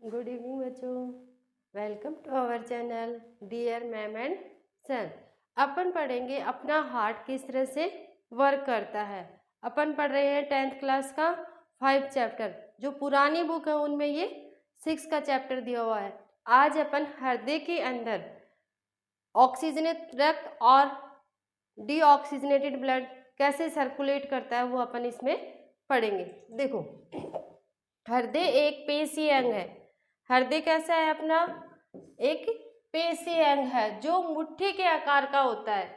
Good evening बच्चों, welcome to our channel dear ma'am and son. अपन पढ़ेंगे अपना हार्ट किस तरह से वर्क करता है। अपन पढ़ रहे हैं 10th क्लास का 5 चैप्टर। जो पुरानी बुक है उनमें ये 6 का चैप्टर दिया हुआ है। आज अपन हृदय के अंदर ऑक्सीजनेट रक्त और डीऑक्सीजनेटेड ब्लड कैसे सर्कुलेट करता है वो अपन इसमें पढ़ेंगे। देखो, हृदय एक पेशीय अंग है। हृदय कैसा है अपना? एक पेशीय अंग है जो मुट्ठी के आकार का होता है।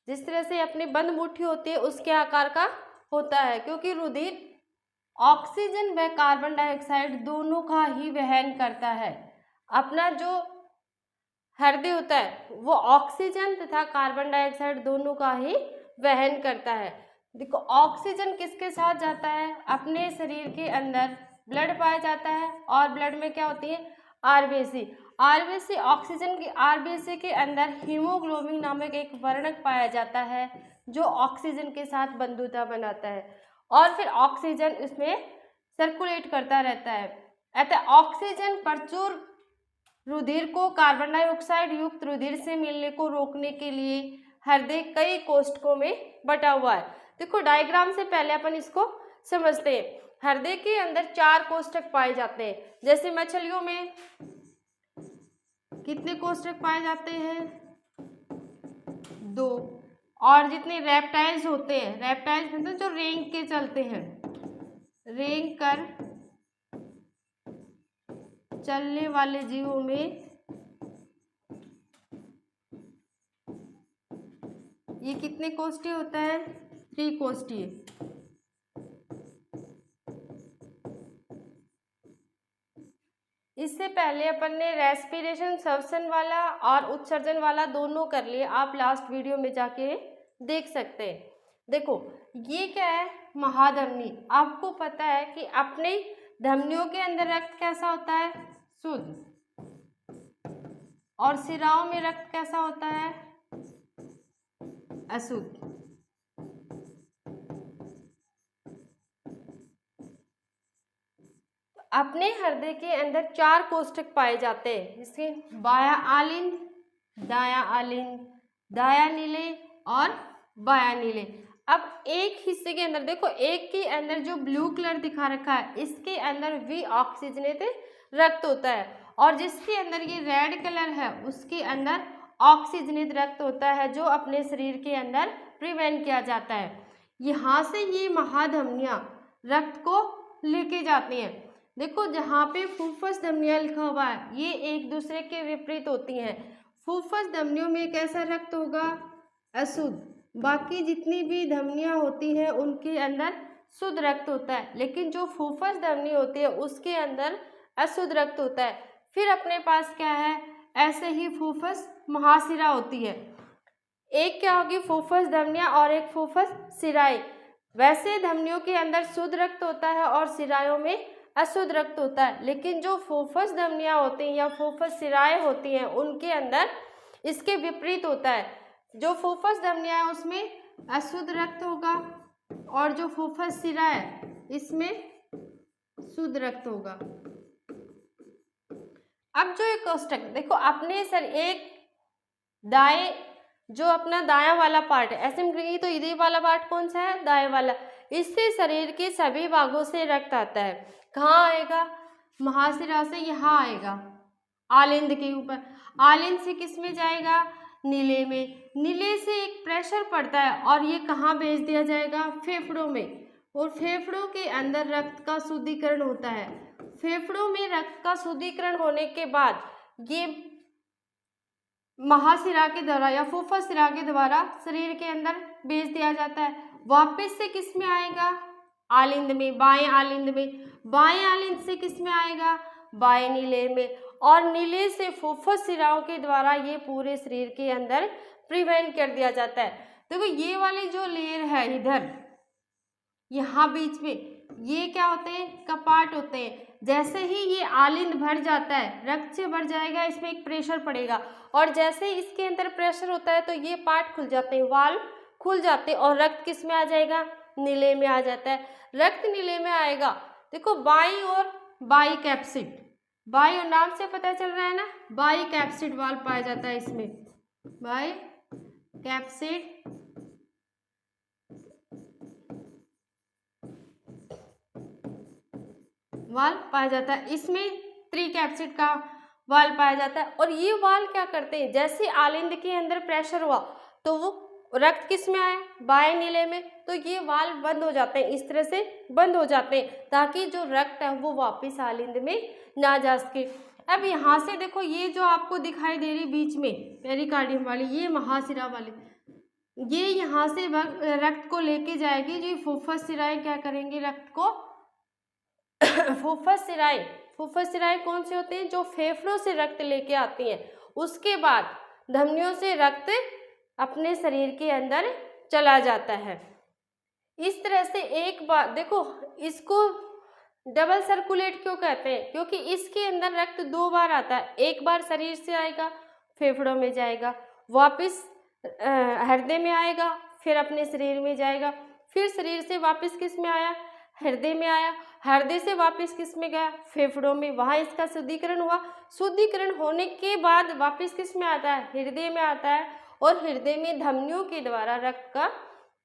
जिस तरह से अपनी बंद मुट्ठी होती है उसके आकार का होता है, क्योंकि रुधिर ऑक्सीजन व कार्बन डाइऑक्साइड दोनों का ही वहन करता है। अपना जो हृदय होता है वो ऑक्सीजन तथा कार्बन डाइऑक्साइड दोनों का ही वहन करता है। देखो, ऑक्सीजन किसके साथ जाता है? अपने शरीर के अंदर ब्लड पाया जाता है और ब्लड में क्या होती है? आरबीसी। आरबीसी ऑक्सीजन की आरबीसी के अंदर हीमोग्लोबिन नामक एक वर्णक पाया जाता है जो ऑक्सीजन के साथ बंधुता बनाता है और फिर ऑक्सीजन इसमें सर्कुलेट करता रहता है। अतः ऑक्सीजन प्रचुर रुधिर को कार्बन डाइऑक्साइड युक्त रुधिर से मिलने को रोकने के लिए हृदय कई कोष्ठकों में बटा हुआ है। देखो, डायग्राम से पहले अपन इसको समझते हैं। हृदय के अंदर 4 कोष्ठक पाए जाते हैं। जैसे मछलियों में कितने कोष्ठक पाए जाते हैं? 2। और जितने रेप्टाइल्स होते हैं, रेप्टाइल्स मतलब जो रेंग के चलते हैं, रेंग कर चलने वाले जीवों में ये कितने कोष्ठीय होता है? 3 कोष्ठीय। इससे पहले अपन ने रेस्पिरेशन श्वसन वाला और उत्सर्जन वाला दोनों कर लिए। आप लास्ट वीडियो में जाके देख सकते हैं। देखो, ये क्या है? महाधमनी। आपको पता है कि अपने धमनियों के अंदर रक्त कैसा होता है? शुद्ध। और शिराओं में रक्त कैसा होता है? अशुद्ध। अपने हृदय के अंदर 4 कोष्ठक पाए जाते हैं, जिसके बाया आलिंद, दाया आलिंद, दाया नीले और बाया नीले। अब एक हिस्से के अंदर देखो, एक के अंदर जो ब्लू कलर दिखा रखा है इसके अंदर भी ऑक्सीजनेटेड रक्त होता है, और जिसके अंदर ये रेड कलर है उसके अंदर ऑक्सीजनेट रक्त होता है जो अपने शरीर के अंदर प्रिवेंट किया जाता है। यहाँ से ये महाधमनियाँ रक्त को लेके जाती हैं। देखो, जहाँ पे फुफ्फुस धमनियाँ लिखा हुआ है ये एक दूसरे के विपरीत होती हैं। फुफ्फुस धमनियों में कैसा रक्त होगा? अशुद्ध। बाकी जितनी भी धमनियाँ होती हैं उनके अंदर शुद्ध रक्त होता है, लेकिन जो फुफ्फुस धमनी होती है उसके अंदर अशुद्ध रक्त होता है। फिर अपने पास क्या है? ऐसे ही फुफ्फुस महाशिरा होती है। एक क्या होगी? फुफ्फुस धमनियाँ और एक फुफ्फुस शिराएं। वैसे धमनियों के अंदर शुद्ध रक्त होता है और शिराओं में अशुद्ध रक्त होता है, लेकिन जो फुफ्फुस धमनियाँ होती हैं या फुफ्फुस शिराएं होती हैं उनके अंदर इसके विपरीत होता है। जो फुफ्फुस धमनियाँ है उसमें अशुद्ध रक्त होगा और जो फुफ्फुस शिरा है इसमें शुद्ध रक्त होगा। अब जो एक कोष्ठक देखो, अपने सर एक दाएं जो अपना दायां वाला पार्ट है, ऐसे में कहेंगे तो इधर वाला पार्ट कौन सा है? दाएं वाला। इससे शरीर के सभी भागों से रक्त आता है। कहाँ आएगा? महाशिरा से यहाँ आएगा, आलिंद के ऊपर। आलिंद से किस में जाएगा? नीले में। नीले से एक प्रेशर पड़ता है और ये कहाँ भेज दिया जाएगा? फेफड़ों में। और फेफड़ों के अंदर रक्त का शुद्धिकरण होता है। फेफड़ों में रक्त का शुद्धिकरण होने के बाद ये महाशिरा के द्वारा या फुफ्फुस शिरा के द्वारा शरीर के अंदर भेज दिया जाता है। वापस से किस में आएगा? आलिंद में, बाएं आलिंद में। बाएं आलिंद से किस में आएगा? बाएं नीले में। और नीले से फुफ्फुस शिराओं के द्वारा ये पूरे शरीर के अंदर प्रिवेंट कर दिया जाता है। देखो, ये वाली जो लेयर है इधर यहाँ बीच में, ये क्या होते हैं? कपाट होते हैं। जैसे ही ये आलिंद भर जाता है, रक्त से भर जाएगा, इसमें एक प्रेशर पड़ेगा और जैसे ही इसके अंदर प्रेशर होता है तो ये पार्ट खुल जाते हैं, वाल्व खुल जाते हैं और रक्त किस में आ जाएगा? नीले में आ जाता है। रक्त नीले में आएगा। देखो, बाईं और बाई कैप्सिड, बाई और नाम से पता चल रहा है ना, बाई कैप्सिड वाल्व पाया जाता है इसमें, बाई कैप्सिड वाल्व पाया जाता है। इसमें त्रि कैप्सिड का वाल्व पाया जाता है। और ये वाल्व क्या करते हैं, जैसे आलिंद के अंदर प्रेशर हुआ तो वो रक्त किस में आया, बाएं नीले में, तो ये वाल्व बंद हो जाते हैं, इस तरह से बंद हो जाते हैं ताकि जो रक्त है वो वापस आलिंद में ना जा सके। अब यहाँ से देखो, ये जो आपको दिखाई दे रही बीच में पेरिकार्डियम वाली, ये महाशिरा वाली, ये यहाँ से रक्त को लेके जाएगी। जो फुफ्फुस शिराएं क्या करेंगे, रक्त को फुफ्फुस शिराएं कौन से होते हैं, जो फेफड़ों से रक्त लेके आती हैं। उसके बाद धमनियों से रक्त अपने शरीर के अंदर चला जाता है। इस तरह से एक बार देखो, इसको डबल सर्कुलेट क्यों कहते हैं, क्योंकि इसके अंदर रक्त दो बार आता है। एक बार शरीर से आएगा, फेफड़ों में जाएगा, वापस हृदय में आएगा, फिर अपने शरीर में जाएगा, फिर शरीर से वापस किस में आया, हृदय में आया, हृदय से वापस किस में गया, फेफड़ों में, वहाँ इसका शुद्धिकरण हुआ। शुद्धिकरण होने के बाद वापस किस में आता है, हृदय में आता है। और हृदय में धमनियों के द्वारा रक्त का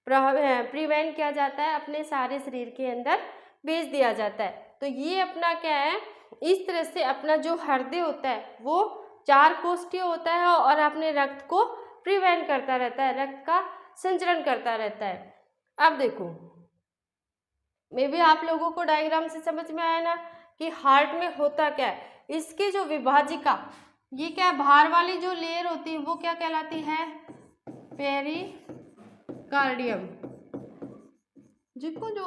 प्रिवेंट किया जाता है, अपने सारे शरीर के अंदर भेज दिया जाता है। तो ये अपना क्या है, इस तरह से अपना जो हृदय होता है वो 4 कोष्ठीय होता है और अपने रक्त को प्रिवेंट करता रहता है, रक्त का संचरण करता रहता है। अब देखो, मे भी आप लोगों को डायग्राम से समझ में आया ना कि हार्ट में होता क्या है। इसकी जो विभाजिका, ये क्या, बाहर वाली जो लेयर होती है वो क्या कहलाती है, पेरिकार्डियम। जिसको जो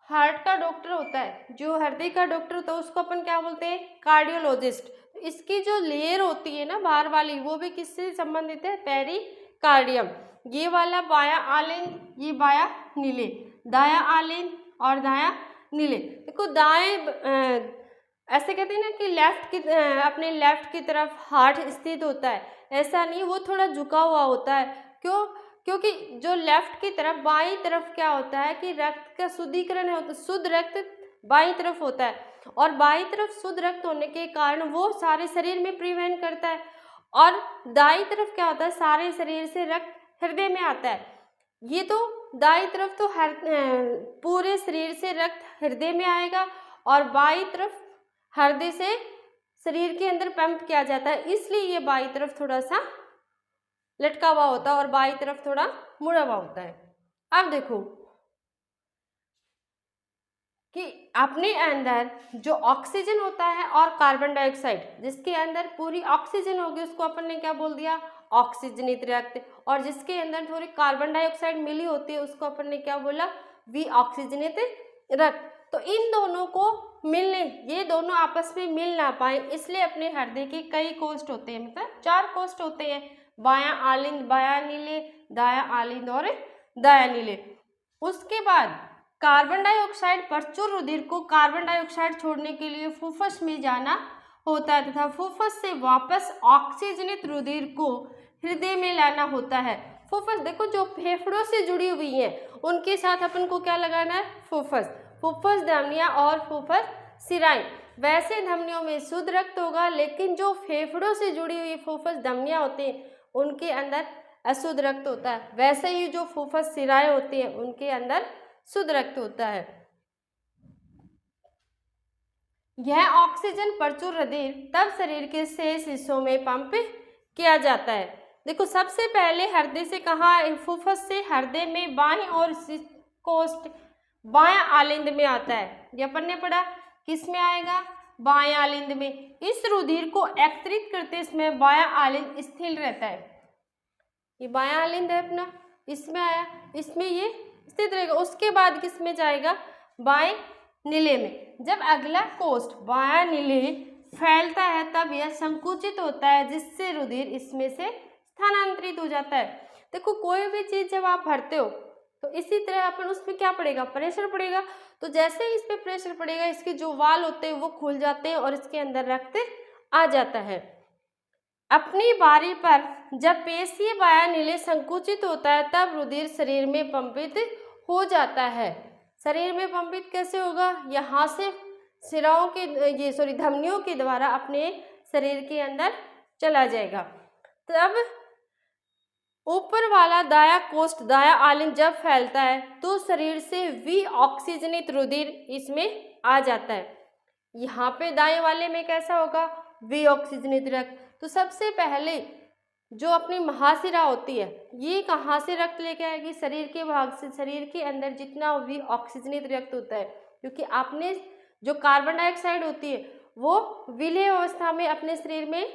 हार्ट का डॉक्टर होता है, जो हृदय का डॉक्टर होता है, उसको अपन क्या बोलते हैं, कार्डियोलॉजिस्ट। इसकी जो लेयर होती है ना बाहर वाली, वो भी किससे संबंधित है, पेरिकार्डियम। ये वाला बाया आलिंद, ये बाया नीले, दाया आलिंद और दाया नीले। देखो दाएं ऐसे कहते हैं ना कि अपने लेफ्ट की तरफ हार्ट स्थित होता है, ऐसा नहीं, वो थोड़ा झुका हुआ होता है। क्यों, क्योंकि जो लेफ्ट की तरफ, बाईं तरफ क्या होता है कि रक्त का शुद्धिकरण है, शुद्ध रक्त बाईं तरफ होता है, और बाईं तरफ शुद्ध रक्त होने के कारण वो सारे शरीर में प्रिवेंट करता है। और दाईं तरफ क्या होता है, सारे शरीर से रक्त हृदय में आता है। ये तो दाईं तरफ तो पूरे शरीर से रक्त हृदय में आएगा, और बाईं तरफ हृदय से शरीर के अंदर पंप किया जाता है, इसलिए ये बाईं तरफ थोड़ा सा लटका हुआ होता है और बाईं तरफ थोड़ा मुड़ा हुआ होता है। अब देखो कि अपने अंदर जो ऑक्सीजन होता है और कार्बन डाइऑक्साइड, जिसके अंदर पूरी ऑक्सीजन होगी उसको अपन ने क्या बोल दिया, ऑक्सीजनित रक्त, और जिसके अंदर थोड़ी कार्बन डाइऑक्साइड मिली होती है उसको अपन ने क्या बोला, विऑक्सीजनित रक्त। तो इन दोनों को मिलने, ये दोनों आपस में मिल ना पाए, इसलिए अपने हृदय के कई कोष्ठ होते हैं, मतलब 4 कोष्ठ होते हैं, बायां आलिंद, बायां नीले, दायां आलिंद और दायां नीले। उसके बाद कार्बन डाइऑक्साइड, प्रचुर रुधिर को कार्बन डाइऑक्साइड छोड़ने के लिए फुफ्फुस में जाना होता है तथा फुफ्फुस से वापस ऑक्सीजनित रुधिर को हृदय में लाना होता है। फुफ्फुस देखो, जो फेफड़ों से जुड़ी हुई हैं उनके साथ अपन को क्या लगाना है, फुफ्फुस, फुफ्फुस धमनियां और फुफ्फुस शिराएं। वैसे धमनियों में शुद्ध रक्त होगा, लेकिन जो फेफड़ों से जुड़ी हुई फुफ्फुस धमनियां होती हैं उनके अंदर अशुद्ध रक्त होता है। वैसे ही जो फुफ्फुस शिराएं होती हैं उनके अंदर शुद्ध रक्त होता है। यह ऑक्सीजन प्रचुर रुधिर तब शरीर के शेष हिस्सों में पंप किया जाता है। देखो, सबसे पहले हृदय से कहाँ, फुफ्फुस से हृदय में बाएं और कोष्ठ बायां आलिंद में आता है। ये अपन ने पढ़ा, किस में आएगा, बाएं आलिंद में। इस रुधिर को एकत्रित करते समय बायां आलिंद स्थिर रहता है। ये बायां आलिंद है अपना, इसमें आया, इसमें ये स्थित रहेगा। उसके बाद किस में जाएगा, बाएं नीले में। जब अगला कोष्ठ बायां नीले फैलता है तब यह संकुचित होता है, जिससे रुधिर इसमें से स्थानांतरित हो जाता है। देखो, कोई भी चीज जब आप भरते हो तो इसी तरह अपन उसमें क्या पड़ेगा, प्रेशर पड़ेगा। तो जैसे ही इस पे प्रेशर पड़ेगा, इसके जो वाल होते हैं वो खुल जाते हैं और इसके अंदर रक्त आ जाता है। अपनी बारी पर जब पेशीय बायां नीले संकुचित होता है तब रुधिर शरीर में पंपित हो जाता है। शरीर में पंपित कैसे होगा, यहाँ से शिराओं के धमनियों के द्वारा अपने शरीर के अंदर चला जाएगा। तब ऊपर वाला दाया कोष्ठ, दाया आलिंद जब फैलता है तो शरीर से विऑक्सीजनित रुधिर इसमें आ जाता है। यहाँ पे दाएं वाले में कैसा होगा, विऑक्सीजनित रक्त। तो सबसे पहले जो अपनी महाशिरा होती है ये कहाँ से रक्त लेके आएगी, शरीर के भाग से। शरीर के अंदर जितना विऑक्सीजनित रक्त होता है, क्योंकि आपने जो कार्बन डाइऑक्साइड होती है वो विलेय अवस्था में अपने शरीर में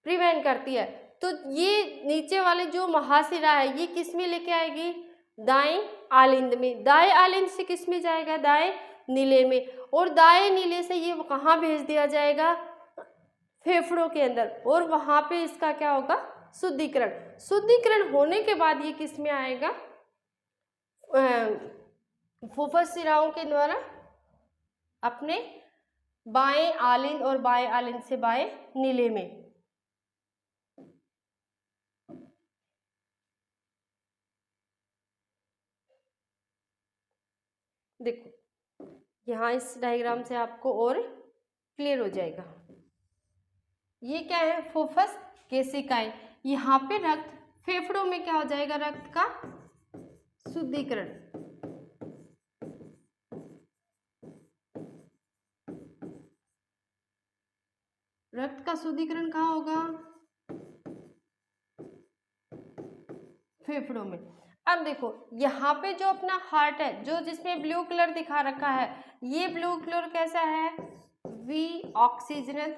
प्रिवेंट करती है, तो ये नीचे वाले जो महाशिरा है ये किस में लेके आएगी, दाएं आलिंद में। दाएं आलिंद से किस में जाएगा, दाएं नीले में। और दाएं नीले से ये कहाँ भेज दिया जाएगा, फेफड़ों के अंदर। और वहाँ पे इसका क्या होगा, शुद्धिकरण। शुद्धिकरण होने के बाद ये किस में आएगा, फुफ्फुस शिराओं के द्वारा अपने बाएं आलिंद और बाएं आलिंद से बाएं नीले में। देखो यहाँ इस डायग्राम से आपको और क्लियर हो जाएगा। ये क्या है, फुफ्फुस केशिकाएं। यहाँ पे रक्त, फेफड़ों में क्या हो जाएगा, रक्त का शुद्धिकरण। रक्त का शुद्धिकरण कहाँ होगा, फेफड़ों में। अब देखो यहाँ पे जो अपना हार्ट है, जो जिसमें ब्लू कलर दिखा रखा है, ये ब्लू कलर कैसा है, विऑक्सीजनित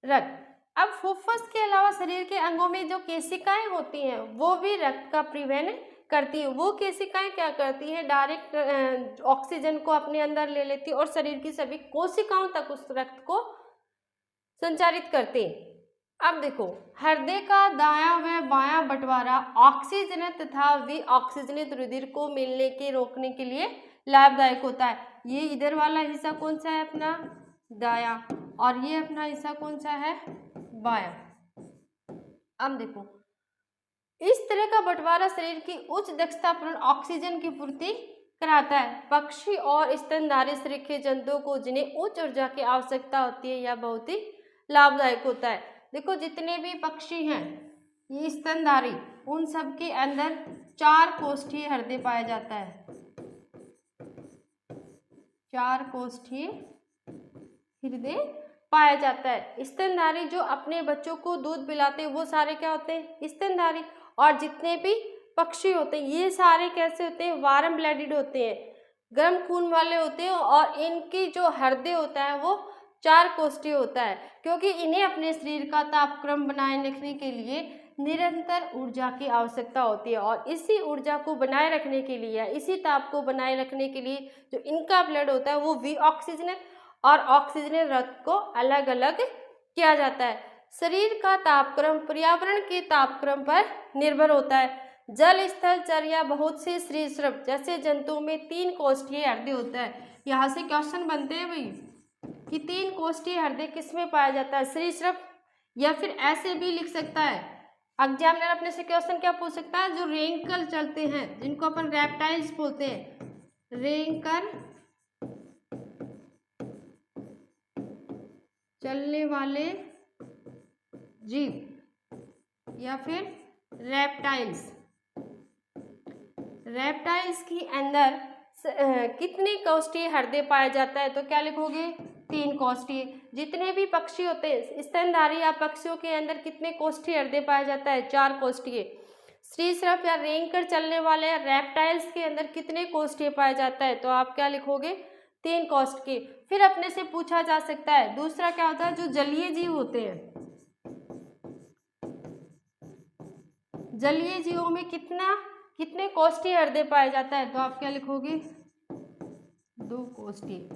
रक्त। अब फुफ्फुस के अलावा शरीर के अंगों में जो केशिकाएं होती हैं वो भी रक्त का परिवहन करती है। वो केशिकाएं क्या करती हैं, डायरेक्ट ऑक्सीजन को अपने अंदर ले लेती है और शरीर की सभी कोशिकाओं तक उस रक्त को संचारित करते हैं। अब देखो हृदय का दायां व बायां बंटवारा ऑक्सीजनित तथा विऑक्सीजनित रुधिर को मिलने के रोकने के लिए लाभदायक होता है। ये इधर वाला हिस्सा कौन सा है, अपना दायां, और ये अपना हिस्सा कौन सा है, बायां। अब देखो इस तरह का बंटवारा शरीर की उच्च दक्षता पर ऑक्सीजन की पूर्ति कराता है। पक्षी और स्तनधारी शरीर के जंतुओं को जिन्हें उच्च ऊर्जा की आवश्यकता होती है यह बहुत ही लाभदायक होता है। देखो जितने भी पक्षी हैं ये स्तनधारी, उन सब के अंदर 4 कोष्ठीय हृदय पाया जाता है। 4 कोष्ठीय हृदय पाया जाता है। स्तनधारी जो अपने बच्चों को दूध पिलाते हैं वो सारे क्या होते हैं, स्तनधारी। और जितने भी पक्षी होते हैं ये सारे कैसे होते हैं, वार्म ब्लडेड होते हैं, गर्म खून वाले होते हैं। और इनकी जो हृदय होता है वो 4 कोष्ठीय होता है, क्योंकि इन्हें अपने शरीर का तापक्रम बनाए रखने के लिए निरंतर ऊर्जा की आवश्यकता होती है। और इसी ऊर्जा को बनाए रखने के लिए, इसी ताप को बनाए रखने के लिए जो इनका ब्लड होता है वो विऑक्सीजनेट और ऑक्सीजनेट रक्त को अलग अलग किया जाता है। शरीर का तापक्रम पर्यावरण के तापक्रम पर निर्भर होता है। जल, स्थल, चर या बहुत से सरीसृप जैसे जंतुओं में 3 कोष्ठीय हृदय होता है। यहाँ से क्वेश्चन बनते हैं भाई कि 3 कोष्ठीय हृदय किस में पाया जाता है, सरीसृप, या फिर ऐसे भी लिख सकता है एग्जामिनर अपने से क्वेश्चन क्या पूछ सकता है, जो रेंकल चलते हैं जिनको अपन रेप्टाइल्स बोलते हैं, रेंकल चलने वाले जीव, या फिर रेप्टाइल्स। रेप्टाइल्स के अंदर कितने कोष्ठीय हृदय पाया जाता है, तो क्या लिखोगे, 3 कोष्ठीय। जितने भी पक्षी होते हैं स्तनधारी या पक्षियों के अंदर कितने कोष्ठीय हृदय पाया जाता है, 4 कोष्ठीय। सरीसृप या रेंग कर चलने वाले रेप्टाइल्स के अंदर कितने कोष्ठीय पाया जाता है, तो आप क्या लिखोगे, 3 कोष्ठीय। फिर अपने से पूछा जा सकता है दूसरा क्या होता है, जो जलीय जीव होते हैं, जलीय जीवों में कितने कोष्ठीय हृदय पाया जाता है, तो आप क्या लिखोगे, 2 कोष्ठीय।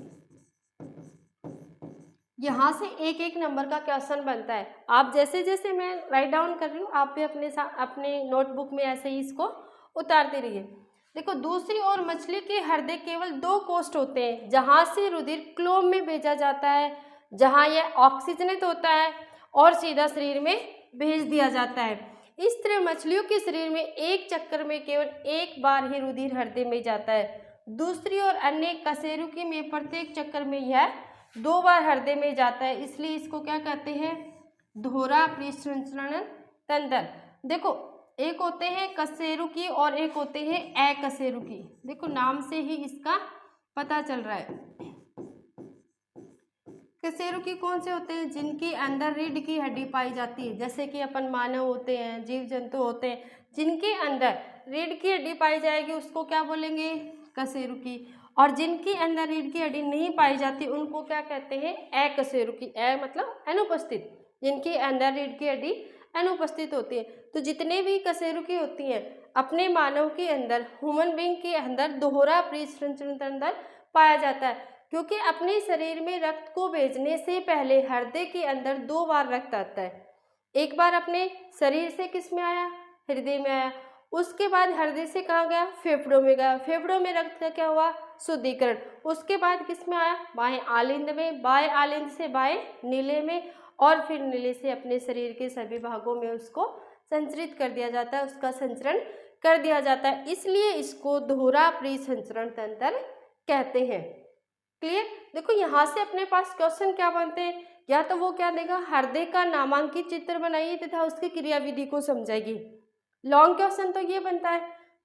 यहाँ से एक एक नंबर का क्वेश्चन बनता है। आप जैसे जैसे मैं राइट डाउन कर रही हूँ आप भी अपने नोटबुक में ऐसे ही इसको उतारते रहिए। देखो दूसरी ओर मछली के हृदय केवल 2 कोष्ठ होते हैं, जहाँ से रुधिर क्लोम में भेजा जाता है, जहाँ यह ऑक्सीजनित होता है और सीधा शरीर में भेज दिया जाता है। इस तरह मछलियों के शरीर में एक चक्कर में केवल एक बार ही रुधिर हृदय में जाता है। दूसरी ओर अन्य कशेरुकी में प्रत्येक चक्कर में यह 2 बार हृदय में जाता है, इसलिए इसको क्या कहते हैं? दोहरा परिसंचरण तंत्र। देखो, एक होते हैं कशेरुकी और एक होते हैं अकशेरुकी। देखो नाम से ही इसका पता चल रहा है। कशेरुकी कौन से होते हैं? जिनके अंदर रीढ़ की हड्डी पाई जाती है, जैसे कि अपन मानव होते हैं, जीव जंतु होते हैं, जिनके अंदर रीढ़ की हड्डी पाई जाएगी उसको क्या बोलेंगे? कशेरुकी। और जिनके अंदर रीढ़ की हड्डी नहीं पाई जाती उनको क्या कहते हैं? अकशेरुकी। अ मतलब अनुपस्थित, जिनके अंदर रीढ़ की हड्डी अनुपस्थित होती है। तो जितने भी कशेरुकी होती हैं अपने मानव के अंदर, ह्यूमन बीइंग के अंदर दोहरा परिसंचरण तंत्र पाया जाता है, क्योंकि अपने शरीर में रक्त को भेजने से पहले हृदय के अंदर 2 बार रक्त आता है। एक बार अपने शरीर से किस में आया? हृदय में आया। उसके बाद हृदय से कहाँ गया? फेफड़ों में गया। फेफड़ों में रक्त का क्या हुआ? शुद्धिकरण। उसके बाद किस में आया? बाएं आलिंद में। बाएं आलिंद से बाएं नीले में, और फिर नीले से अपने शरीर के सभी भागों में उसको संचरित कर दिया जाता है, उसका संचरण कर दिया जाता है। इसलिए इसको दोहरा परिसंचरण तंत्र कहते हैं। क्लियर? देखो यहाँ से अपने पास क्वेश्चन क्या बनते हैं? या तो वो क्या देगा? हृदय का नामांकित चित्र बनाइए तथा उसकी क्रियाविधि को समझाइए। लॉन्ग क्वेश्चन तो ये बनता है,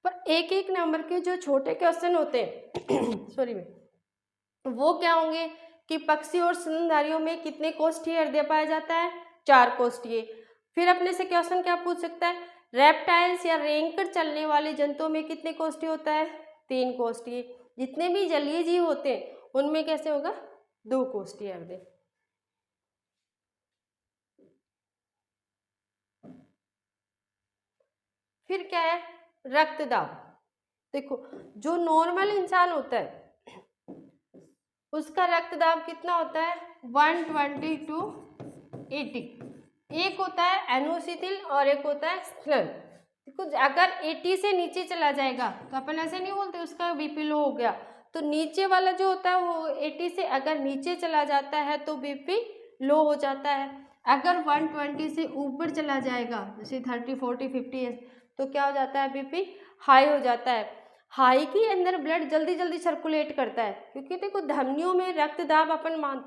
पर एक एक नंबर के जो छोटे क्वेश्चन होते हैं सॉरी वो क्या होंगे कि पक्षी और स्तनधारियों में कितने कोष्ठीय हृदय पाया जाता है? 4 कोष्ठीय। फिर अपने से क्वेश्चन क्या पूछ सकता है? रेप्टाइल्स या रेंग कर चलने वाले जंतुओं में कितने कोष्ठीय होता है? 3 कोष्ठीय। जितने भी जलीय जीव होते हैं उनमें कैसे होगा? 2 कोष्ठीय हृदय। फिर क्या है? रक्तदाब। देखो, जो नॉर्मल इंसान होता है उसका रक्तदाब कितना होता है? 120 to 80। एक होता है एनोसिथिल और एक होता है स्लन। देखो, अगर 80 से नीचे चला जाएगा तो अपन ऐसे नहीं बोलते उसका बीपी लो हो गया। तो नीचे वाला जो होता है वो 80 से अगर नीचे चला जाता है तो बीपी लो हो जाता है। अगर 120 से ऊपर चला जाएगा, जैसे 30, 40, 50, तो क्या हो जाता है? बीपी हाई हो जाता है। हाई के अंदर ब्लड जल्दी जल्दी सर्कुलेट करता है, क्योंकि देखो धमनियों में रक्तदाब अपन मान,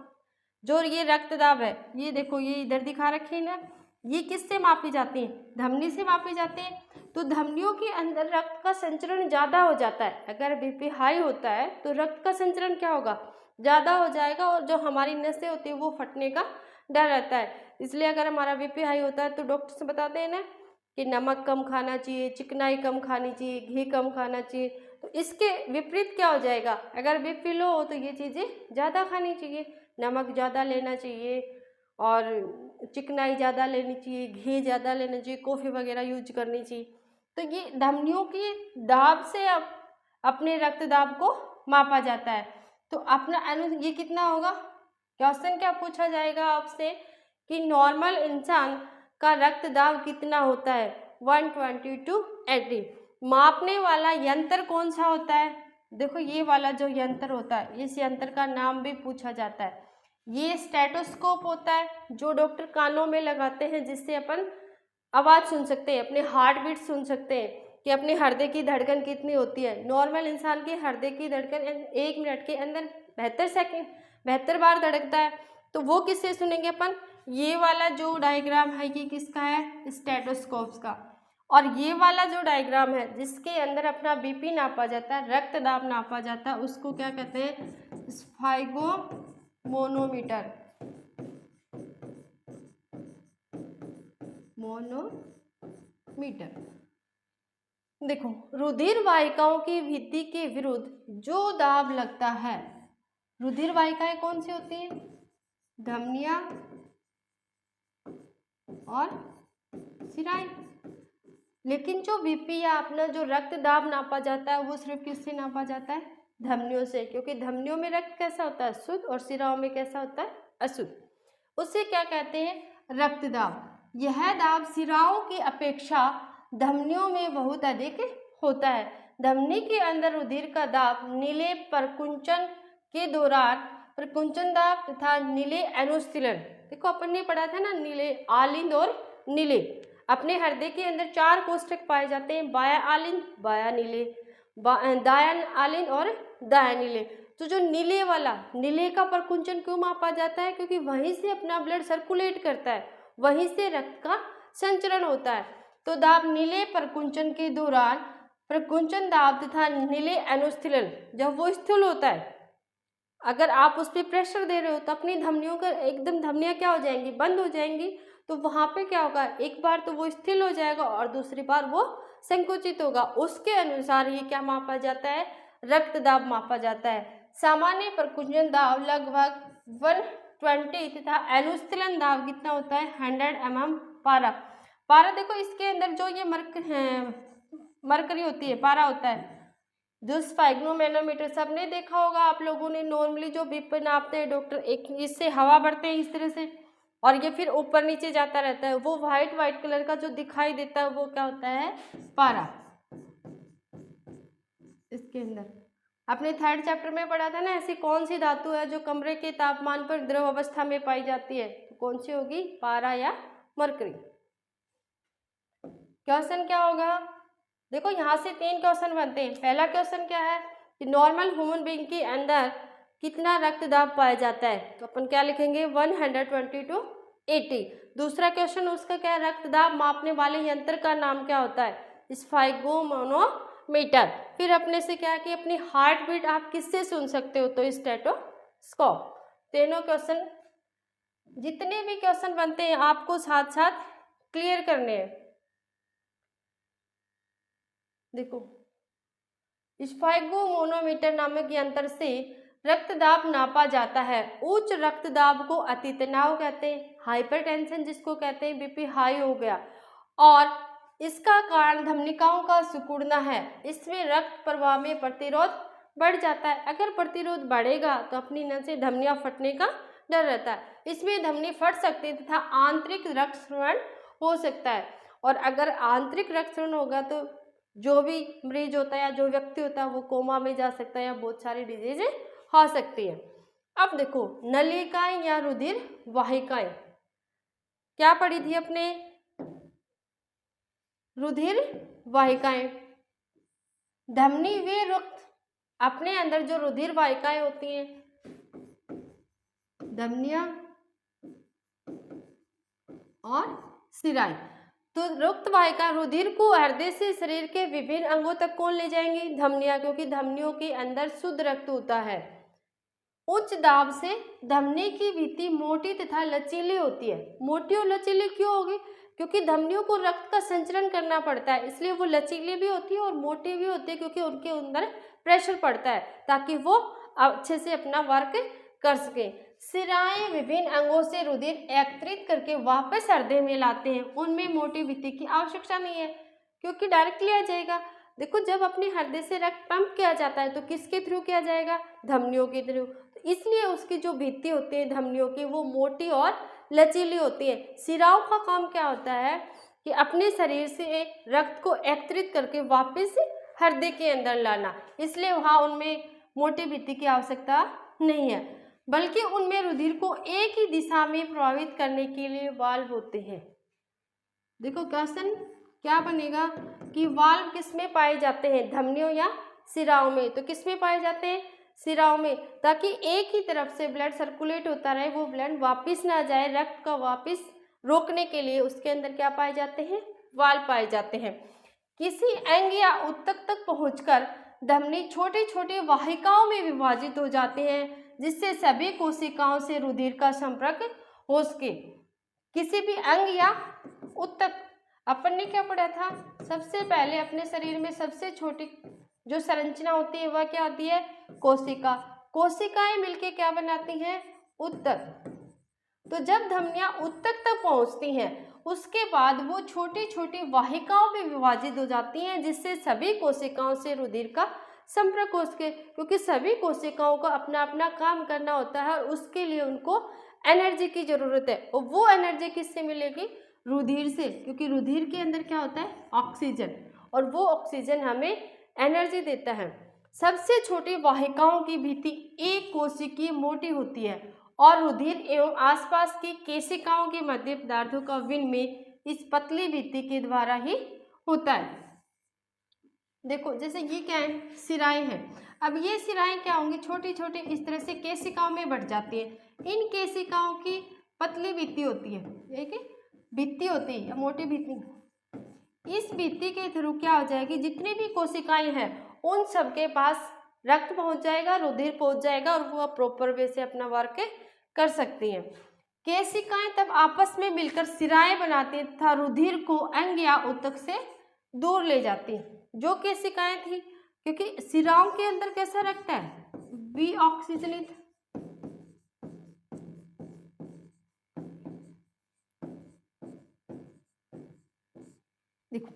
जो ये रक्तदाब है, ये देखो ये इधर दिखा रखे हैं ना, ये किससे मापी जाती है? धमनी से मापी जाती है। तो धमनियों के अंदर रक्त का संचरण ज़्यादा हो जाता है। अगर बीपी हाई होता है तो रक्त का संचरण क्या होगा? ज़्यादा हो जाएगा, और जो हमारी नसें होती है वो फटने का डर रहता है। इसलिए अगर हमारा बीपी हाई होता है तो डॉक्टर से बताते हैं ना कि नमक कम खाना चाहिए, चिकनाई कम खानी चाहिए, घी कम खाना चाहिए। तो इसके विपरीत क्या हो जाएगा? अगर बीपी लो हो तो ये चीज़ें ज़्यादा खानी चाहिए, नमक ज़्यादा लेना चाहिए और चिकनाई ज़्यादा लेनी चाहिए, घी ज़्यादा लेना चाहिए, कॉफ़ी वगैरह यूज करनी चाहिए। तो ये धमनियों की दाब से अब अपने रक्तदाब को मापा जाता है। तो अपना ये कितना होगा? क्वेश्चन क्या पूछा जाएगा आपसे कि नॉर्मल इंसान का रक्तदाब कितना होता है? 120 to 80। मापने वाला यंत्र कौन सा होता है? देखो, ये वाला जो यंत्र होता है, इस यंत्र का नाम भी पूछा जाता है। ये स्टेथोस्कोप होता है जो डॉक्टर कानों में लगाते हैं, जिससे अपन आवाज़ सुन सकते हैं, अपने हार्ट बीट सुन सकते हैं कि अपने हृदय की धड़कन कितनी होती है। नॉर्मल इंसान के हृदय की धड़कन 1 मिनट के अंदर 72 बार धड़कता है। तो वो किससे सुनेंगे अपन? ये वाला जो डायग्राम है ये किसका है? स्टेथोस्कोप का। और ये वाला जो डायग्राम है जिसके अंदर अपना बीपी नापा जाता है, रक्तदाब नापा जाता है, उसको क्या कहते हैं? स्फाइगोमोनोमीटर। मोनोमीटर। देखो, रुधिर वाहिकाओं की भित्ति के विरुद्ध जो दाब लगता है, रुधिर वाहिकाएं कौन सी होती हैं? धमनियां और शिराएं। लेकिन जो बीपी या अपना जो रक्तदाब नापा जाता है वो सिर्फ किससे नापा जाता है? धमनियों से, क्योंकि धमनियों में रक्त कैसा होता है? शुद्ध, और शिराओं में कैसा होता है? अशुद्ध। उसे क्या कहते हैं? रक्तदाब। यह दाब शिराओं की अपेक्षा धमनियों में बहुत अधिक होता है। धमनी के अंदर रुधिर का दाब नीले प्रकुंचन के दौरान प्रकुंचन दाब तथा नीले अनुशीलन, देखो अपन ने पढ़ा था ना नीले आलिंद और नीले, अपने हृदय के अंदर 4 कोष्ठक पाए जाते हैं, बाया आलिन, बाया नीले, दायां आलिन और दायां नीले। तो जो नीले वाला, नीले का प्रकुंचन क्यों मापा जाता है? क्योंकि वहीं से अपना ब्लड सर्कुलेट करता है, वहीं से रक्त का संचरण होता है। तो दाब नीले प्रकुंचन के दौरान प्रकुंचन दाब तथा नीले अनुस्थलन जब वो स्थूल होता है, अगर आप उस पर प्रेशर दे रहे हो तो अपनी धमनियों का एकदम धमनियां क्या हो जाएंगी? बंद हो जाएंगी। तो वहां पे क्या होगा? एक बार तो वो स्थिर हो जाएगा और दूसरी बार वो संकुचित होगा। उसके अनुसार ही क्या मापा जाता है? रक्त दाब मापा जाता है। सामान्य प्रकुंचन दाब लगभग 120 तथा अनुस्थलन दाब कितना होता है? 100 mm पारा। पारा देखो इसके अंदर जो ये मरकरी होती है, पारा होता है, जो स्फैग्नोमैनोमीटर सबने देखा होगा आप लोगों ने। नॉर्मली जो बीप नापते हैं डॉक्टर, एक इससे हवा भरते हैं इस तरह से और ये फिर ऊपर नीचे जाता रहता है। वो वाइट कलर का जो दिखाई देता है वो क्या होता है? पारा। इसके अंदर आपने 3rd चैप्टर में पढ़ा था ना, ऐसी कौन सी धातु है जो कमरे के तापमान पर द्रव अवस्था में पाई जाती है? तो कौन सी होगी? पारा या मरकरी। क्वेश्चन क्या होगा? देखो यहाँ से 3 क्वेश्चन बनते हैं। पहला क्वेश्चन क्या है कि नॉर्मल ह्यूमन बीइंग के अंदर कितना रक्त दाब पाया जाता है? तो अपन क्या लिखेंगे? 120 to 80। दूसरा क्वेश्चन उसका क्या है? रक्त दाब मापने वाले यंत्र का नाम क्या होता है? स्फैग्नोमैनोमीटर। फिर अपने से क्या है कि अपनी हार्ट बीट आप किससे सुन सकते हो? तो स्टेथोस्कोप। तीनों क्वेश्चन, जितने भी क्वेश्चन बनते हैं आपको साथ साथ क्लियर करने हैं। देखो, स्फैग्नोमैनोमीटर नामक यंत्र से रक्तदाब नापा जाता है। उच्च रक्तदाब को अति तनाव कहते हैं, हाइपरटेंशन जिसको कहते हैं, बीपी हाई हो गया, और इसका कारण धमनिकाओं का सिकुड़ना है। इसमें रक्त प्रवाह में प्रतिरोध बढ़ जाता है। अगर प्रतिरोध बढ़ेगा तो अपनी नसें धमनियां फटने का डर रहता है। इसमें धमनी फट सकती है तथा आंतरिक रक्तस्राव हो सकता है। और अगर आंतरिक रक्तस्राव होगा तो जो भी मरीज होता है या जो व्यक्ति होता है वो कोमा में जा सकता है या बहुत सारी डिजीज हो सकती है। अब देखो, नलिकाएं या रुधिर वाहिकाएं क्या पढ़ी थी अपने? रुधिर वाहिकाएं, धमनी व रक्त, अपने अंदर जो रुधिर वाहिकाएं होती हैं, धमनियां और शिराएं। तो रक्त वाहिका रुधिर को हृदय से शरीर के विभिन्न अंगों तक कौन ले जाएंगी? धमनियां, क्योंकि धमनियों के अंदर शुद्ध रक्त होता है। उच्च दाब से धमनी की भित्ति मोटी तथा लचीली होती है। मोटी और लचीली क्यों होगी? क्योंकि धमनियों को रक्त का संचरण करना पड़ता है, इसलिए वो लचीली भी होती है और मोटी भी होती है, क्योंकि उनके अंदर प्रेशर पड़ता है ताकि वो अच्छे से अपना वर्क कर सके। शिराएं विभिन्न अंगों से रुधिर एकत्रित करके वापस हृदय में लाते हैं। उनमें मोटी भित्ति की आवश्यकता नहीं है, क्योंकि डायरेक्टली आ जाएगा। देखो, जब अपने हृदय से रक्त पंप किया जाता है तो किसके थ्रू किया जाएगा? धमनियों के थ्रू। तो इसलिए उसकी जो भित्ति होती है धमनियों की, वो मोटी और लचीली होती है। शिराओं का काम क्या होता है कि अपने शरीर से रक्त को एकत्रित करके वापस हृदय के अंदर लाना, इसलिए वहाँ उनमें मोटी भित्ति की आवश्यकता नहीं है, बल्कि उनमें रुधिर को एक ही दिशा में प्रवाहित करने के लिए वाल्व होते हैं। देखो, क्वेश्चन क्या बनेगा कि वाल्व किस में पाए जाते हैं? धमनियों या शिराओं में? तो किस में पाए जाते हैं? शिराओं में, ताकि एक ही तरफ से ब्लड सर्कुलेट होता रहे, वो ब्लड वापस ना जाए, रक्त का वापस रोकने के लिए उसके अंदर क्या पाए जाते हैं? वाल्व पाए जाते हैं। किसी अंग या ऊतक तक पहुंचकर धमनी छोटे छोटे वाहिकाओं में विभाजित हो जाते हैं, जिससे सभी कोशिकाओं से रुधिर का संपर्क हो सके। किसी भी अंग या ऊतक, अपन ने क्या पढ़ा था? सबसे पहले अपने शरीर में सबसे छोटी जो संरचना होती है वह क्या होती है? कोशिका। कोशिकाएं मिलके क्या बनाती हैं? ऊतक। तो जब धमनियां ऊतक तक पहुंचती हैं, उसके बाद वो छोटी छोटी वाहिकाओं में विभाजित हो जाती हैं, जिससे सभी कोशिकाओं से रुधिर का संपर्क हो सके, क्योंकि सभी कोशिकाओं को अपना अपना काम करना होता है और उसके लिए उनको एनर्जी की जरूरत है। और वो एनर्जी किससे मिलेगी? रुधिर से, क्योंकि रुधिर के अंदर क्या होता है? ऑक्सीजन, और वो ऑक्सीजन हमें एनर्जी देता है। सबसे छोटी वाहिकाओं की भित्ति एक कोशिकीय मोटी होती है और रुधिर एवं आसपास की केशिकाओं के मध्य पदार्थों का विनिमय इस पतली भित्ति के द्वारा ही होता है। देखो जैसे ये क्या है, सिराएं हैं। अब ये सिराएं क्या होंगी, छोटी छोटी इस तरह से केशिकाओं में बढ़ जाती है। इन केशिकाओं की पतली भित्ति होती है, एक भित्ति होती है या मोटी भित्ति। इस भित्ति के थ्रू क्या हो जाएगी, जितनी भी कोशिकाएं हैं उन सबके पास रक्त पहुंच जाएगा, रुधिर पहुंच जाएगा और वो प्रॉपर वे से अपना वर्क कर सकती हैं। केशिकाएं तब आपस में मिलकर सिराएं बनाती हैं तथा रुधिर को अंग या ऊतक से दूर ले जाती हैं। जो केशिकाएं थी, क्योंकि सिराओं के अंदर कैसा रक्त है, विऑक्सीजनित। देखो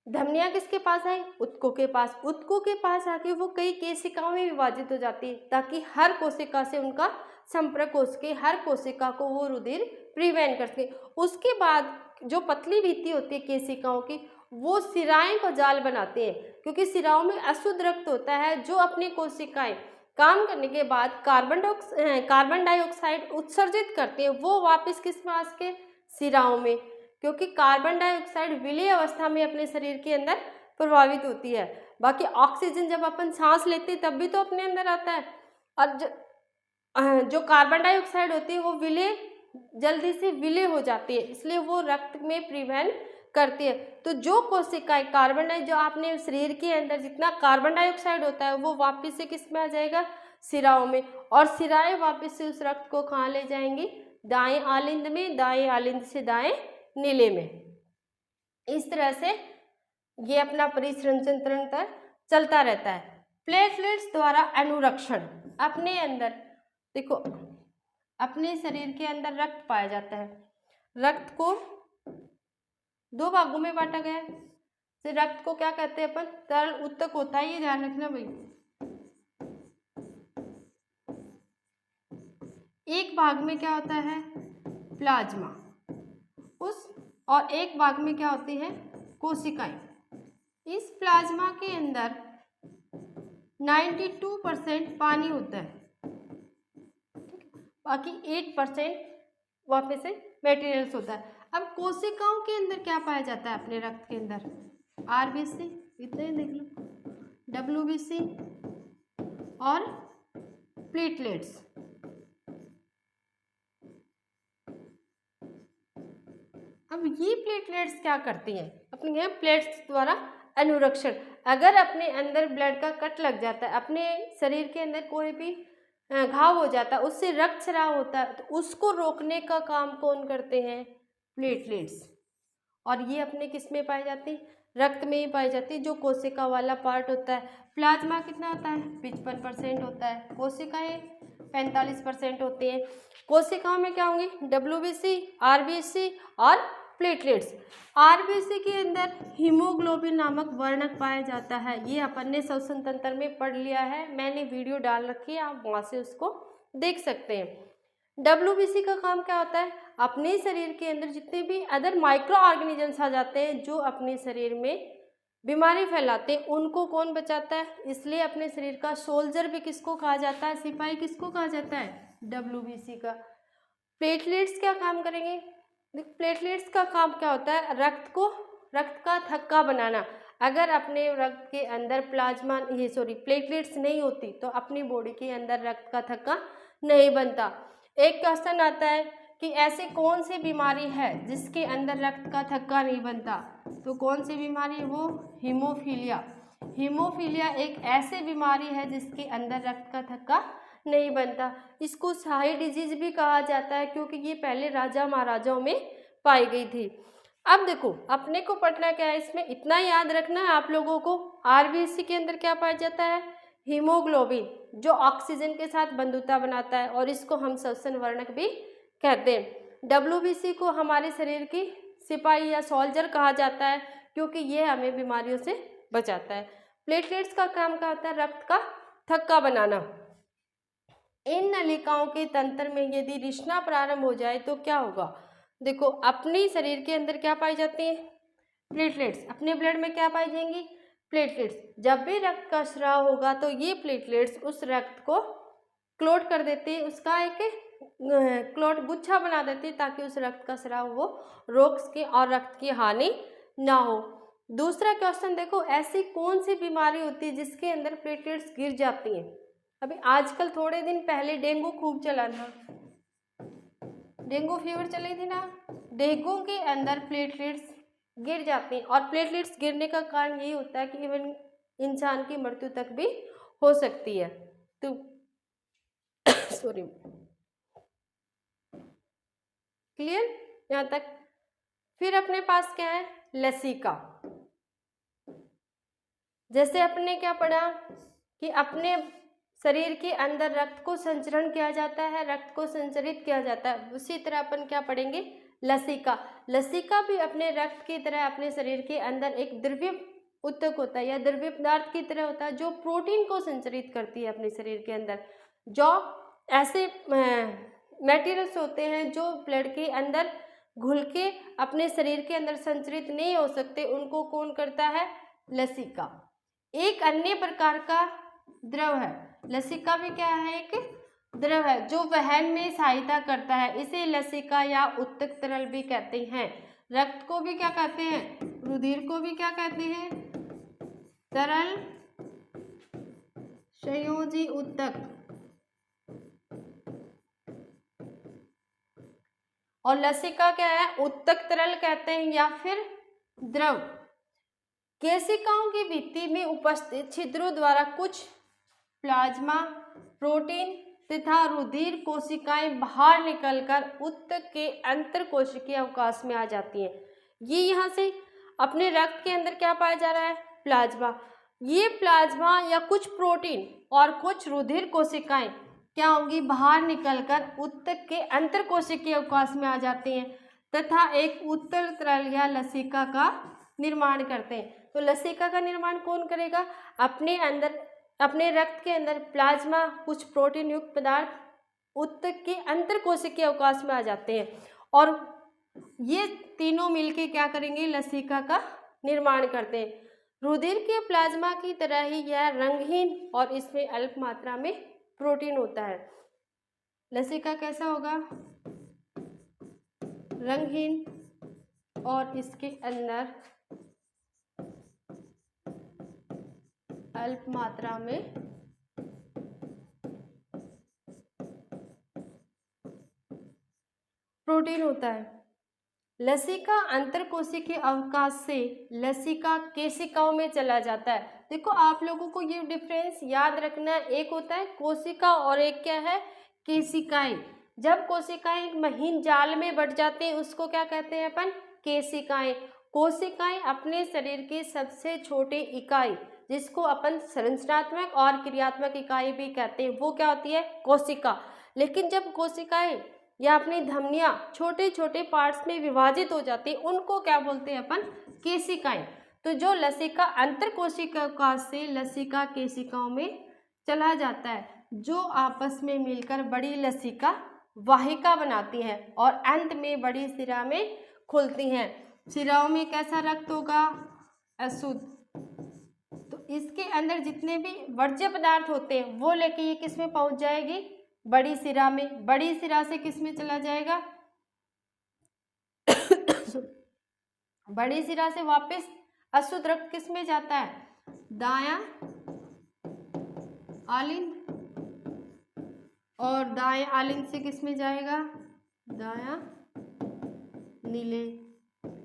धमनियां किसके पास आई, ऊतकों के पास। ऊतकों के पास आके वो कई केशिकाओं में विभाजित हो जाती है ताकि हर कोशिका से उनका संपर्क हो सके, हर कोशिका को वो रुधिर प्रिवेंट कर सके। उसके बाद जो पतली भित्ति होती है केशिकाओं की, वो सिराएं को जाल बनाते हैं, क्योंकि सिराओं में अशुद्ध रक्त होता है जो अपनी कोशिकाएं काम करने के बाद कार्बन डाइऑक्साइड उत्सर्जित करते हैं, वो वापस किस पास के, सिराओं में, क्योंकि कार्बन डाइऑक्साइड विलीय अवस्था में अपने शरीर के अंदर प्रभावित होती है। बाकी ऑक्सीजन जब अपन सांस लेते हैं तब भी तो अपने अंदर आता है, और जो कार्बन डाइऑक्साइड होती है वो विलीय जल्दी से विलीय हो जाती है, इसलिए वो रक्त में प्रिवेंट करती है। तो जो कोशिकाएं जो आपने शरीर के अंदर जितना कार्बन डाइऑक्साइड होता है वो वापस से किस में आ जाएगा, सिराओं में, और सिराएं वापस से उस रक्त को कहाँ ले जाएंगी, दाएं आलिंद में, दाएं आलिंद से दाएं नीले में। इस तरह से ये अपना परिसंचरण तंत्र चलता रहता है। प्लेटलेट्स द्वारा अनुरक्षण, अपने अंदर देखो अपने शरीर के अंदर रक्त पाया जाता है। रक्त को दो भागों में बांटा गया है। तो रक्त को क्या कहते हैं अपन, तरल ऊतक होता है, ये ध्यान रखना भाई। एक भाग में क्या होता है, प्लाज्मा, और एक भाग में क्या होती है, कोशिकाएं। इस प्लाज्मा के अंदर 92% पानी होता है, बाकी 8% वापस से मटेरियल्स होता है। अब कोशिकाओं के अंदर क्या पाया जाता है अपने रक्त के अंदर, आरबीसी, इतने देख लो, डब्ल्यूबीसी और प्लेटलेट्स। अब ये प्लेटलेट्स क्या करती हैं, अपने यहाँ प्लेट्स द्वारा अनुरक्षण। अगर अपने अंदर ब्लड का कट लग जाता है, अपने शरीर के अंदर कोई भी घाव हो जाता है, उससे रक्त स्राव होता है, तो उसको रोकने का काम कौन करते हैं, प्लेटलेट्स। और ये अपने किस में पाई जाती है, रक्त में ही पाई जाती है, जो कोशिका वाला पार्ट होता है। प्लाज्मा कितना होता है, 55% होता है, कोशिकाएं 45% होती हैं। कोशिकाओं में क्या होंगी, डब्ल्यूबीसी, आरबीसी और प्लेटलेट्स। आरबीसी के अंदर हीमोग्लोबिन नामक वर्णक पाया जाता है, ये अपन ने श्वसन तंत्र में पढ़ लिया है, मैंने वीडियो डाल रखी है, आप वहाँ से उसको देख सकते हैं। डब्ल्यूबीसी का काम क्या होता है, अपने शरीर के अंदर जितने भी अदर माइक्रो ऑर्गेनिजम्स आ जाते हैं जो अपने शरीर में बीमारी फैलाते हैं, उनको कौन बचाता है, इसलिए अपने शरीर का सोल्जर भी किसको कहा जाता है, सिपाही किसको कहा जाता है, डब्ल्यूबीसी का। प्लेटलेट्स क्या काम करेंगे, प्लेटलेट्स का काम क्या होता है, रक्त का थक्का बनाना। अगर अपने रक्त के अंदर प्लेटलेट्स नहीं होती तो अपनी बॉडी के अंदर रक्त का थक्का नहीं बनता। एक क्वेश्चन आता है कि ऐसी कौन सी बीमारी है जिसके अंदर रक्त का थक्का नहीं बनता, तो कौन सी बीमारी है वो, हीमोफीलिया। हीमोफीलिया एक ऐसी बीमारी है जिसके अंदर रक्त का थक्का नहीं बनता। इसको शाही डिजीज भी कहा जाता है क्योंकि ये पहले राजा महाराजाओं में पाई गई थी। अब देखो अपने को पढ़ना क्या है, इसमें इतना याद रखना है आप लोगों को, आरबीसी के अंदर क्या पाया जाता है, हीमोग्लोबिन, जो ऑक्सीजन के साथ बंधुता बनाता है और इसको हम श्वसन वर्णक भी कहते हैं। डब्ल्यूबीसी को हमारे शरीर की सिपाही या सोल्जर कहा जाता है क्योंकि ये हमें बीमारियों से बचाता है। प्लेटलेट्स का काम क्या होता है, रक्त का थक्का बनाना। इन नलिकाओं के तंत्र में यदि रिसना प्रारंभ हो जाए तो क्या होगा, देखो अपने शरीर के अंदर क्या पाई जाती है, प्लेटलेट्स। अपने ब्लड में क्या पाई जाएंगी, प्लेटलेट्स। जब भी रक्त का स्राव होगा तो ये प्लेटलेट्स उस रक्त को क्लॉट कर देते हैं, उसका एक क्लॉट गुच्छा बना देती है ताकि उस रक्त का स्राव वो रोक सके और रक्त की हानि ना हो। दूसरा क्वेश्चन देखो, ऐसी कौन सी बीमारी होती है जिसके अंदर प्लेटलेट्स गिर जाती हैं? अभी आजकल थोड़े दिन पहले डेंगू खूब चला था, डेंगू फीवर चली थी ना। डेंगू के अंदर प्लेटलेट्स गिर जाती हैं और प्लेटलेट्स गिरने का कारण यही होता है कि इवन इंसान की मृत्यु तक भी हो सकती है। तो सॉरी, क्लियर यहाँ तक? फिर अपने पास क्या है, लसिका। जैसे अपने क्या पढ़ा कि अपने शरीर के अंदर रक्त को संचरण किया जाता है, रक्त को संचरित किया जाता है, उसी तरह अपन क्या पढ़ेंगे, लसिका। लसिका भी अपने रक्त की तरह अपने शरीर के अंदर एक द्रव्य उत्तक होता है या द्रव्य पदार्थ की तरह होता है जो प्रोटीन को संचरित करती है अपने शरीर के अंदर। जो ऐसे मटेरियल्स होते हैं जो ब्लड के अंदर घुल के अपने शरीर के अंदर संचरित नहीं हो सकते, उनको कौन करता है, लसिका। एक अन्य प्रकार का द्रव है, लसिका भी क्या है, एक द्रव है जो वहन में सहायता करता है, इसे लसिका या उत्तक तरल भी कहते हैं। रक्त को भी क्या कहते हैं, रुधिर को भी क्या कहते हैं, तरल संयोजी उत्तक। और लसिका क्या है, उत्तक तरल कहते हैं या फिर द्रव। केशिकाओं की भित्ति में उपस्थित छिद्रों द्वारा कुछ प्लाज्मा, प्रोटीन तथा रुधिर कोशिकाएं बाहर निकलकर उत्तक के अंतर कोशिकीय अवकाश में आ जाती हैं। ये यहाँ से अपने रक्त के अंदर क्या पाया जा रहा है, प्लाज्मा। ये प्लाज्मा या कुछ प्रोटीन और कुछ रुधिर कोशिकाएं क्या होंगी, बाहर निकलकर उत्तक के अंतर कोशिकीय अवकाश में आ जाते हैं तथा एक उत्तक तरल या लसिका का निर्माण करते हैं। तो लसिका का निर्माण कौन करेगा, अपने अंदर, अपने रक्त के अंदर प्लाज्मा, कुछ प्रोटीन युक्त पदार्थ उत्तक के अंतर कोशिकीय अवकाश में आ जाते हैं और ये तीनों मिलके क्या करेंगे, लसिका का निर्माण करते हैं। रुधिर के प्लाज्मा की तरह ही यह रंगहीन और इसमें अल्प मात्रा में प्रोटीन होता है। लसिका कैसा होगा, रंगहीन और इसके अंदर अल्प मात्रा में प्रोटीन होता है। लसिका अंतरकोशिकीय अवकाश से लसिका केशिकाओं में चला जाता है। देखो आप लोगों को ये डिफरेंस याद रखना है, एक होता है कोशिका और एक क्या है, केशिकाएं। जब कोशिकाएं एक महीन जाल में बट जाती हैं उसको क्या कहते हैं अपन, केशिकाएं। कोशिकाएं अपने शरीर की सबसे छोटी इकाई जिसको अपन संरचनात्मक और क्रियात्मक इकाई भी कहते हैं वो क्या होती है, कोशिका। लेकिन जब कोशिकाएं या अपनी धमनियां छोटे छोटे पार्ट्स में विभाजित हो जाती है उनको क्या बोलते हैं अपन, केशिकाएं। तो जो लसिका अंतर कोशिका अवकाश से लसिका केशिकाओं में चला जाता है जो आपस में मिलकर बड़ी लसिका वाहिका बनाती हैं और अंत में बड़ी सिरा में खुलती हैं। सिराओं में कैसा रक्त होगा, अशुद्ध। तो इसके अंदर जितने भी वर्ज्य पदार्थ होते हैं वो लेके ये किस में पहुंच जाएगी, बड़ी सिरा में। बड़ी सिरा से किस में चला जाएगा बड़ी सिरा से वापस अशुद्ध रक्त किस में जाता है, दायां आलिंद, और दाएं आलिंद से किस में जाएगा, दायां नीले,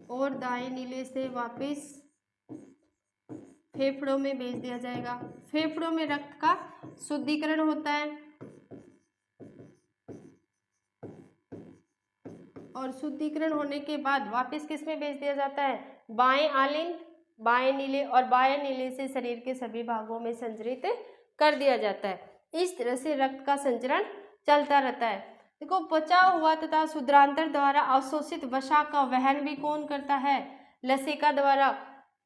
और दाएं नीले से वापस फेफड़ों में भेज दिया जाएगा। फेफड़ों में रक्त का शुद्धिकरण होता है और शुद्धिकरण होने के बाद वापस किस में भेज दिया जाता है, बाएं आलिंद, बाएं नीले, और बाएं नीले से शरीर के सभी भागों में संचरित कर दिया जाता है। इस तरह से रक्त का संचरण चलता रहता है। देखो बचा हुआ तथा शुद्रांतर द्वारा अवशोषित वसा का वहन भी कौन करता है, लसिका द्वारा।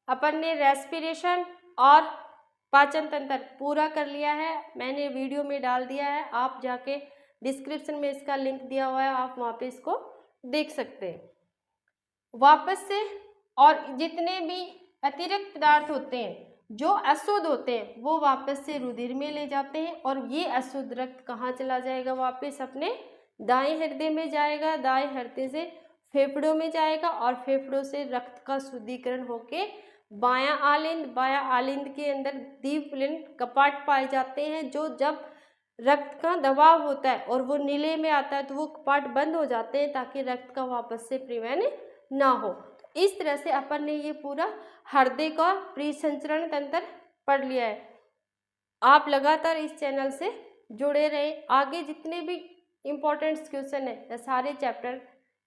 अपन ने रेस्पिरेशन और पाचन तंत्र पूरा कर लिया है, मैंने वीडियो में डाल दिया है, आप जाके डिस्क्रिप्शन में इसका लिंक दिया हुआ है, आप वहाँ पे इसको देख सकते हैं वापस से। और जितने भी अतिरिक्त पदार्थ होते हैं जो अशुद्ध होते हैं वो वापस से रुधिर में ले जाते हैं और ये अशुद्ध रक्त कहाँ चला जाएगा, वापस अपने दाएं हृदय में जाएगा, दाएं हृदय से फेफड़ों में जाएगा और फेफड़ों से रक्त का शुद्धिकरण होके बायां आलिंद के अंदर दीपलिंग कपाट पाए जाते हैं, जो जब रक्त का दबाव होता है और वो नीले में आता है तो वो कपाट बंद हो जाते हैं ताकि रक्त का वापस से परिवहन ना हो। इस तरह से अपन ने ये पूरा हृदय का परिसंचरण तंत्र पढ़ लिया है। आप लगातार इस चैनल से जुड़े रहें, आगे जितने भी इम्पोर्टेंट क्वेश्चन है सारे चैप्टर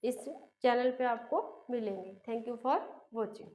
इस चैनल पे आपको मिलेंगे। Thank you for watching.